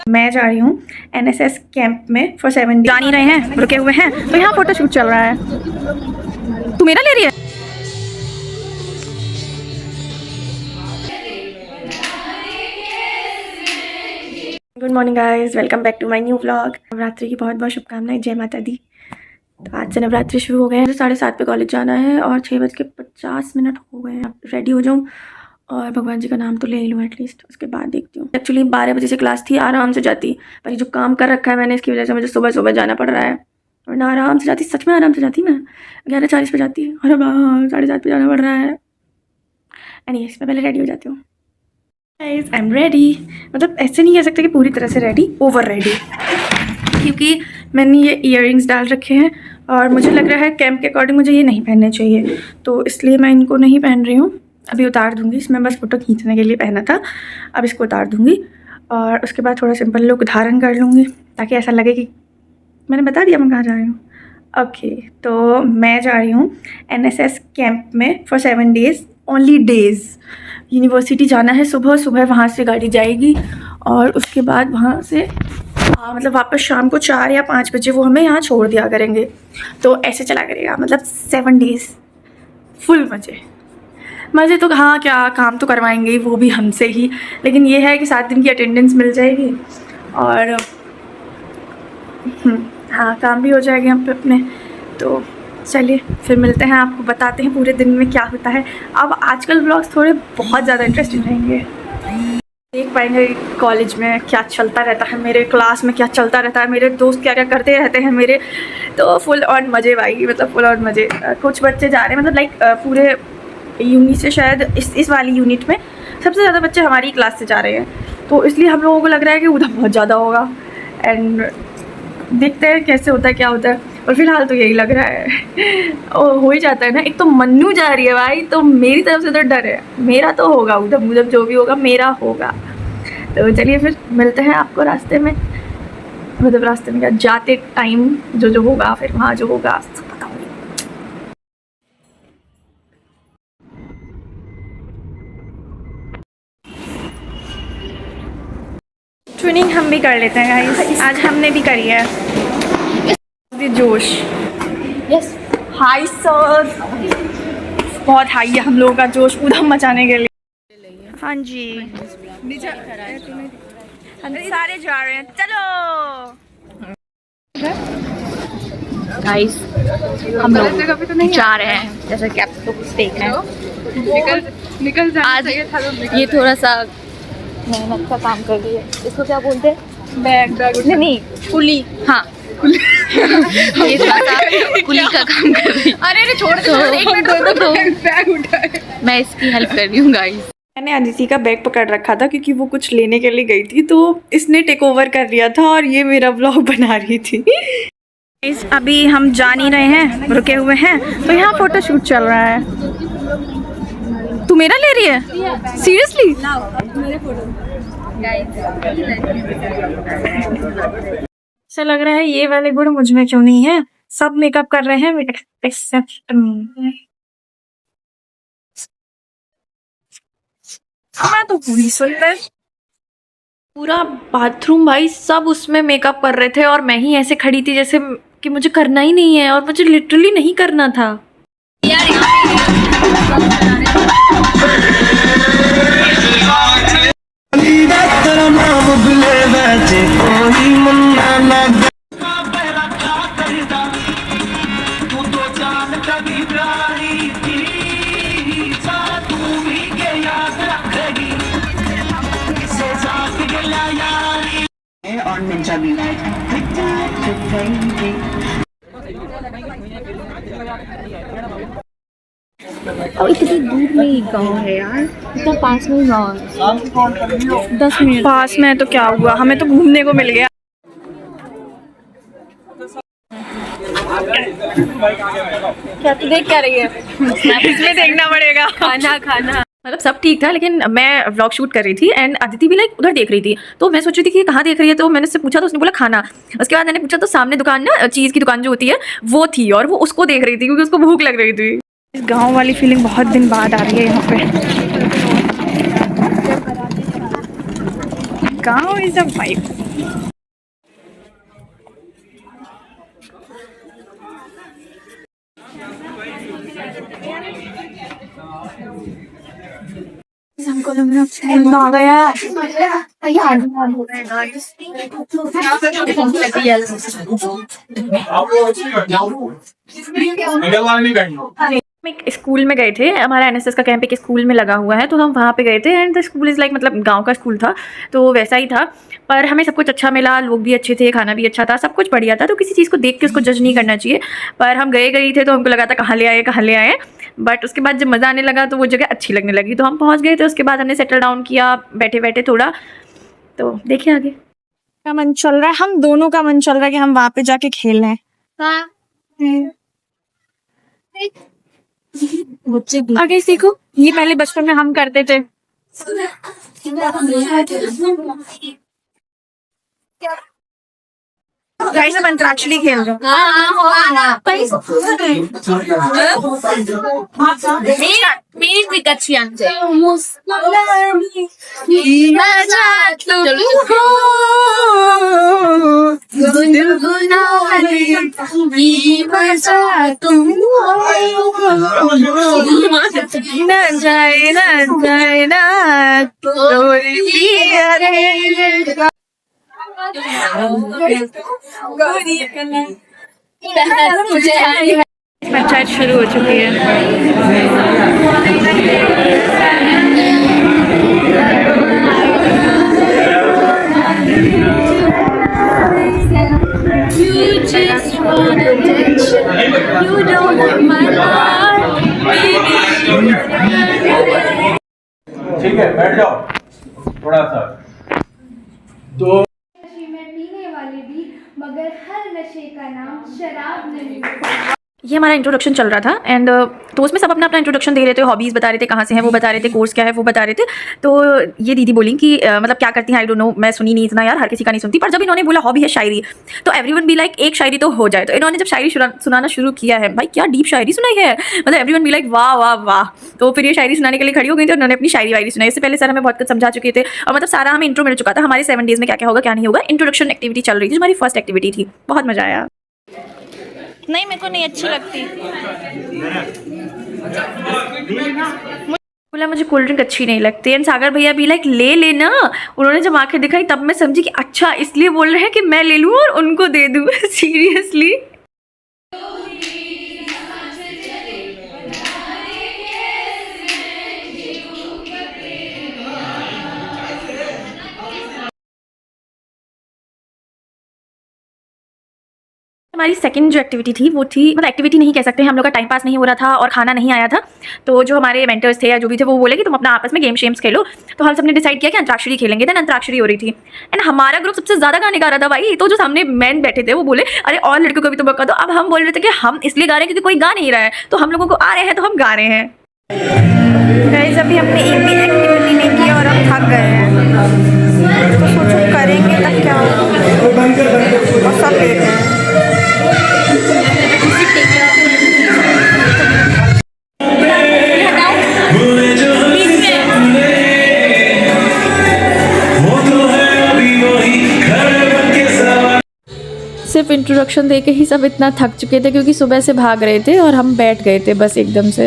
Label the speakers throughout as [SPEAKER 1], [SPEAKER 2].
[SPEAKER 1] मैं जा रही हूँ एनएसएस कैंप में फॉर 7 डेज। जान ही रहे हैं, रुके हुए हैं, तो यहाँ फोटो शूट चल रहा है। तू मेरा ले रही है? Good morning guys, welcome back to my new vlog. Navratri की बहुत बहुत शुभकामनाएं, जय माता दी। तो आज से नवरात्रि शुरू हो गए हैं। 7:30 पे कॉलेज जाना है और 6:50 हो गए हैं। अब रेडी हो जाऊँ और भगवान जी का नाम तो ले ही लूँ एटलीस्ट, उसके बाद देखती हूँ। एक्चुअली 12 बजे से क्लास थी, आराम से जाती, पर ये जो काम कर रखा है मैंने, इसकी वजह से मुझे सुबह सुबह जाना पड़ रहा है। और ना आराम से जाती, सच में आराम से जाती, मैं 11:40 पे जाती और अब 7:30 पे जाना पड़ रहा है। एनीवेज, मैं पहले रेडी हो जाती हूँ। गाइस आई एम रेडी, मतलब ऐसे नहीं कह सकते कि पूरी तरह से रेडी, ओवर रेडी, क्योंकि मैंने ये इयररिंग्स डाल रखे हैं और मुझे लग रहा है कैंप के अकॉर्डिंग मुझे ये नहीं पहनने चाहिए, तो इसलिए मैं इनको नहीं पहन रही हूँ। अभी उतार दूँगी, इसमें बस फ़ोटो खींचने के लिए पहना था, अब इसको उतार दूँगी और उसके बाद थोड़ा सिंपल लुक धारण कर लूँगी, ताकि ऐसा लगे कि मैंने बता दिया मैं कहाँ जा रही हूँ। ओके, तो मैं जा रही हूँ एनएसएस कैंप में for 7 days, only days. University जाना है, सुबह सुबह वहाँ से गाड़ी जाएगी और उसके बाद वहाँ से मतलब वापस शाम को 4 या 5 बजे वो हमें यहाँ छोड़ दिया करेंगे। तो ऐसे चला करेगा, मतलब 7 डेज़ फुल मज़े मज़े। तो हाँ, क्या काम तो करवाएंगे ही, वो भी हमसे ही, लेकिन ये है कि 7 दिन की अटेंडेंस मिल जाएगी और हाँ, काम भी हो जाएगा हम पे अपने। तो चलिए फिर मिलते हैं, आपको बताते हैं पूरे दिन में क्या होता है। अब आजकल व्लॉग्स थोड़े बहुत ज़्यादा इंटरेस्टिंग रहेंगे, देख पाएंगे कॉलेज में क्या चलता रहता है, मेरे क्लास में क्या चलता रहता है, मेरे दोस्त क्या क्या करते रहते हैं मेरे। तो फुल ऑन मज़े भाई, मतलब फुल ऑन मज़े। कुछ बच्चे जा रहे हैं, मतलब लाइक पूरे यूनिट से, शायद इस वाली यूनिट में सबसे ज़्यादा बच्चे हमारी क्लास से जा रहे हैं, तो इसलिए हम लोगों को लग रहा है कि उधर बहुत ज़्यादा होगा। एंड देखते हैं कैसे होता है, क्या होता है, और फिलहाल तो यही लग रहा है। और हो ही जाता है ना। एक तो मन्नू जा रही है भाई, तो मेरी तरफ से तो डर है, मेरा तो होगा उधम उधम, जो भी होगा मेरा होगा। तो चलिए फिर मिलते हैं आपको रास्ते में, मतलब रास्ते में क्या, जाते टाइम जो होगा, फिर वहाँ जो होगा बताऊँगी। ट्विनिंग हम भी कर लेते हैं गाइस, आज हमने भी करी है। जोश, यस, हाई सर, बहुत हाई है हम लोगों का जोश उधम मचाने के लिए। हाँ जी, हम सारे जा रहे हैं, चलो गाइस। हम लोग जा रहे हैं, जैसा कि आप लोग देख रहे हैं। निकल आज ये थोड़ा सा मेहनत का काम कर रही है, इसको क्या बोलते हैं, बैग नहीं, कुली। हाँ, ये थोड़ा सा कुली का काम कर रही है। अरे छोड़ दो, एक मिनट, बैग उठाए, मैं इसकी हेल्प कर रही हूँ गाइस। मैंने अदिति का बैग पकड़ रखा था क्योंकि वो कुछ लेने के लिए गई थी, तो इसने टेक ओवर कर लिया था और ये मेरा व्लॉग बना रही थी। अभी हम जा नहीं रहे हैं, रुके हुए हैं, तो यहाँ फोटो शूट चल रहा है। तू मेरा ले रही है सीरियसली? ऐसा लग रहा है ये वाले गुण मुझ में क्यों नहीं है, सब मेकअप कर रहे हैं एक्सेप्ट मैं तो पूरी सुंदर। पूरा बाथरूम भाई सब उसमें मेकअप कर रहे थे और मैं ही ऐसे खड़ी थी जैसे कि मुझे करना ही नहीं है, और मुझे लिटरली नहीं करना था यार। और निंजा भी और इतनी दूर में ही गाँव है यार, इतना पास में गाँव है, 10 मिनट पास में है तो क्या हुआ, हमें तो घूमने को मिल गया। क्या तू देख क्या रही है? इसमें देखना पड़ेगा। खाना मतलब सब ठीक था, लेकिन मैं व्लॉग शूट कर रही थी एंड अदिति भी लाइक उधर देख रही थी, तो मैं सोच रही थी कि कहाँ देख रही है, तो मैंने उससे पूछा तो उसने बोला खाना। उसके बाद मैंने पूछा तो सामने दुकान ना, चीज़ की दुकान जो होती है वो थी, और वो उसको देख रही थी क्योंकि उसको भूख लग रही थी। इस गाँव वाली फीलिंग बहुत दिन बाद आ रही है यहाँ पे। गाँव इज अ वाइब। हमको लग रहा आ गया। एक स्कूल में गए थे, हमारा एनएसएस का कैंप एक स्कूल में लगा हुआ है, तो हम वहाँ पे गए थे। And the school is like मतलब गांव का स्कूल था, तो वैसा ही था। पर हमें सब कुछ अच्छा मिला, लोग भी अच्छे थे, खाना भी अच्छा था, सब कुछ बढ़िया था। तो किसी चीज़ को देख के उसको जज नहीं करना चाहिए। पर हम गए थे तो हमको लगा था कहाँ ले आए। बट उसके बाद जब मज़ा आने लगा तो वो जगह अच्छी लगने लगी, तो हम पहुँच गए थे। उसके बाद हमने सेटल डाउन किया बैठे थोड़ा। तो देखिए आगे
[SPEAKER 2] का मन चल रहा है, हम दोनों का मन चल रहा है कि हम वहां पे जाके खेलें। हाँ। आगे सीखो, ये पहले बचपन में हम करते थे। गाइस हम अंतराक्षरी खेल रहे हैं। मेरी ट्रिक अच्छी आंसर
[SPEAKER 1] पंचायत शुरू हो चुकी है।
[SPEAKER 3] ठीक है, बैठ जाओ थोड़ा सा। तो
[SPEAKER 4] नशे में पीने वाले भी, मगर हर नशे का नाम शराब नहीं होता।
[SPEAKER 1] ये हमारा इंट्रोडक्शन चल रहा था। एंड तो उसमें सब अपना इंट्रोडक्शन दे रहे थे, हॉबीज़ बता रहे थे, कहाँ से हैं वो बता रहे थे, कोर्स क्या है वो बता रहे थे। तो ये दीदी बोली कि मतलब क्या करती हैं, आई डोंट नो, मैं सुनी नहीं इतना यार, हर किसी का नहीं सुनती। पर जब इन्होंने बोला हॉबी है शायरी, तो एवरीवन बी लाइक एक शायरी तो हो जाए। तो इन्होंने जब शायरी सुनाना शुरू किया है, भाई क्या डीप शायरी सुनाई है, मतलब एवरीवन बी लाइक वाह वाह वाह। तो फिर ये शायरी सुनाने के लिए खड़ी हो गई थी, उन्होंने अपनी शायरी वायरी सुनाई। इससे पहले सर हमें बहुत कुछ समझा चुके थे, और मतलब सारा हमें इंट्रो मिल चुका था, हमारे 7 डेज़ में क्या क्या होगा क्या नहीं होगा। इंट्रोडक्शन एक्टिविटी चल रही थी, हमारी फर्स्ट एक्टिविटी थी, बहुत मजा आया।
[SPEAKER 2] नहीं, मेरे को नहीं अच्छी लगती।
[SPEAKER 1] बोला मुझे कोल्ड ड्रिंक अच्छी नहीं लगती। एंड सागर भैया भी लाइक ले लेना। उन्होंने जब आंखें दिखाई तब मैं समझी कि अच्छा इसलिए बोल रहे हैं कि मैं ले लूँ और उनको दे दूँ। सीरियसली हमारी सेकंड जो एक्टिविटी थी वो थी, मतलब एक्टिविटी नहीं कह सकते हैं, हम लोग का टाइम पास नहीं हो रहा था और खाना नहीं आया था। तो जो हमारे मेंटर्स थे या जो भी थे वो बोले कि तुम अपना आपस में गेम शेम्स खेलो। तो हम सबने डिसाइड किया कि अंतराक्षरी खेलेंगे। देन अंतराक्षरी हो रही थी एंड हमारा ग्रुप सबसे ज़्यादा गाने गा रहा था भाई। तो जो सामने मैन बैठे थे वो बोले अरे और लड़कियों को भी तो मौका दो। अब हम बोल रहे थे कि हम इसलिए गा रहे हैं क्योंकि कोई गा नहीं रहा है, तो हम लोगों को आ रहे हैं तो हम गा रहे हैं। गाइस अभी हमने एक भी एक्टिविटी नहीं की और हम थक गए हैं, तो सोचो करेंगे तब क्या होगा। और सब लेट हैं। सिर्फ इंट्रोडक्शन देके ही सब इतना थक चुके थे क्योंकि सुबह से भाग रहे थे और हम बैठ गए थे बस एकदम से।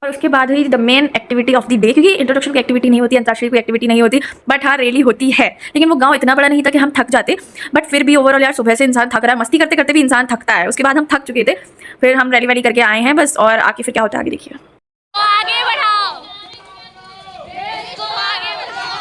[SPEAKER 1] और उसके बाद हुई the main activity of the day, क्योंकि इंट्रोडक्शन की एक्टिविटी नहीं होती, अंतर्राष्ट्रीय की एक्टिविटी नहीं होती, बट हाँ रैली होती है। लेकिन वो गांव इतना बड़ा नहीं था कि हम थक जाते, बट फिर भी ओवरऑल यार सुबह से इंसान थक रहा है, मस्ती करते करते भी इंसान थकता है। उसके बाद हम थक चुके थे, फिर हम रैली वैली करके आए हैं बस। और आके फिर क्या होता है आगे देखिए।
[SPEAKER 5] आगे बढ़ाओ, इसको आगे बढ़ाओ।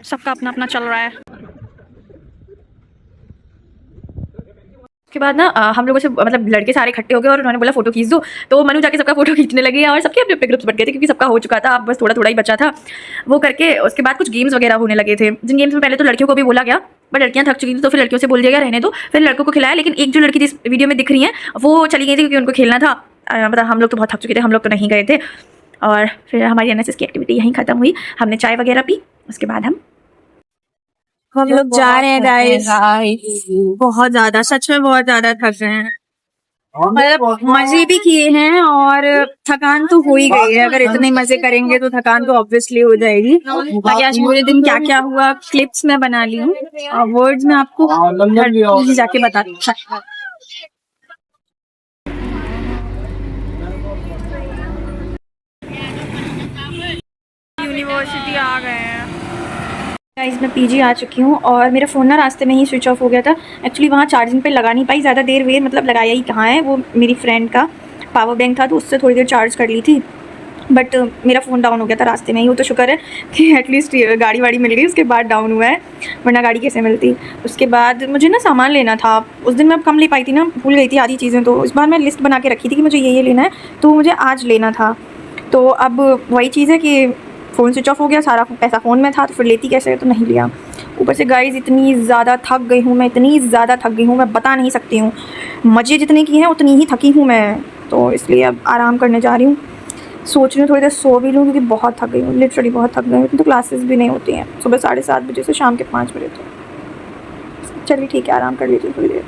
[SPEAKER 1] सबका अपना अपना चल रहा है। उसके बाद ना हम लोगों से मतलब लड़के सारे इकट्ठे हो गए और उन्होंने बोला फोटो खींच दो, तो मनु जाके सबका फोटो खींचने लगी और सबके अपने अपने ग्रुप्स बन गए थे क्योंकि सबका हो चुका था, अब बस थोड़ा थोड़ा ही बचा था वो करके। उसके बाद कुछ गेम्स वगैरह होने लगे थे, जिन गेम्स में पहले तो लड़कियों को भी बोला गया बट लड़कियां थक चुकी थी तो फिर लड़कियों से बोल दिया गया रहने दो, फिर लड़कों को खिलाया। लेकिन एक जो लड़की इस वीडियो में दिख रही है वो चली गई थी क्योंकि उनको खेलना था, मतलब हम लोग तो बहुत थक चुके थे, हम लोग तो नहीं गए थे। और फिर हमारी एनएसएस की एक्टिविटी यहीं ख़त्म हुई, हमने चाय वगैरह पी, उसके बाद
[SPEAKER 2] हम लोग जा रहे हैं गाइस, बहुत ज्यादा, सच में बहुत ज्यादा थक रहे हैं, मतलब मजे भी किए हैं और थकान तो हो ही गई है। अगर इतने मजे करेंगे तो थकान तो ऑब्वियसली हो जाएगी। बाकी आज पूरे दिन क्या क्या हुआ क्लिप्स में बना ली हूँ और वर्ड्स में आपको जाके बता दूँ। यूनिवर्सिटी आ गए हैं
[SPEAKER 1] गाइस। मैं पीजी आ चुकी हूँ और मेरा फ़ोन ना रास्ते में ही स्विच ऑफ हो गया था। एक्चुअली वहाँ चार्जिंग पे लगा नहीं पाई ज़्यादा देर वेर, मतलब लगाया ही कहाँ है, वो मेरी फ्रेंड का पावर बैंक था तो उससे थोड़ी देर चार्ज कर ली थी, बट मेरा फ़ोन डाउन हो गया था रास्ते में ही। वो तो शुक्र है कि एटलीस्ट गाड़ी वाड़ी मिल गई, उसके बाद डाउन हुआ है, वरना गाड़ी कैसे मिलती। उसके बाद मुझे ना सामान लेना था, उस दिन मैं कम ले पाई थी ना, भूल गई थी आधी चीज़ें, तो इस बार मैं लिस्ट बना के रखी थी कि मुझे ये लेना है, तो मुझे आज लेना था। तो अब वही चीज़ है कि फ़ोन स्विच ऑफ हो गया, सारा पैसा फ़ोन में था, तो फिर लेती कैसे, तो नहीं लिया। ऊपर से गाइस इतनी ज़्यादा थक गई हूँ मैं, इतनी ज़्यादा थक गई हूँ मैं बता नहीं सकती हूँ। मज़े जितने किए हैं उतनी ही थकी हूँ मैं, तो इसलिए अब आराम करने जा रही हूँ। सोच रही हूँ थोड़ी देर सो भी लूँ क्योंकि बहुत थक गई हूँ, लिटरली बहुत थक गई हूँ। तो क्लासेस भी नहीं होती हैं सुबह 7:30 बजे से शाम के 5 बजे तक। चलिए ठीक है, आराम कर लीजिए थोड़ी देर।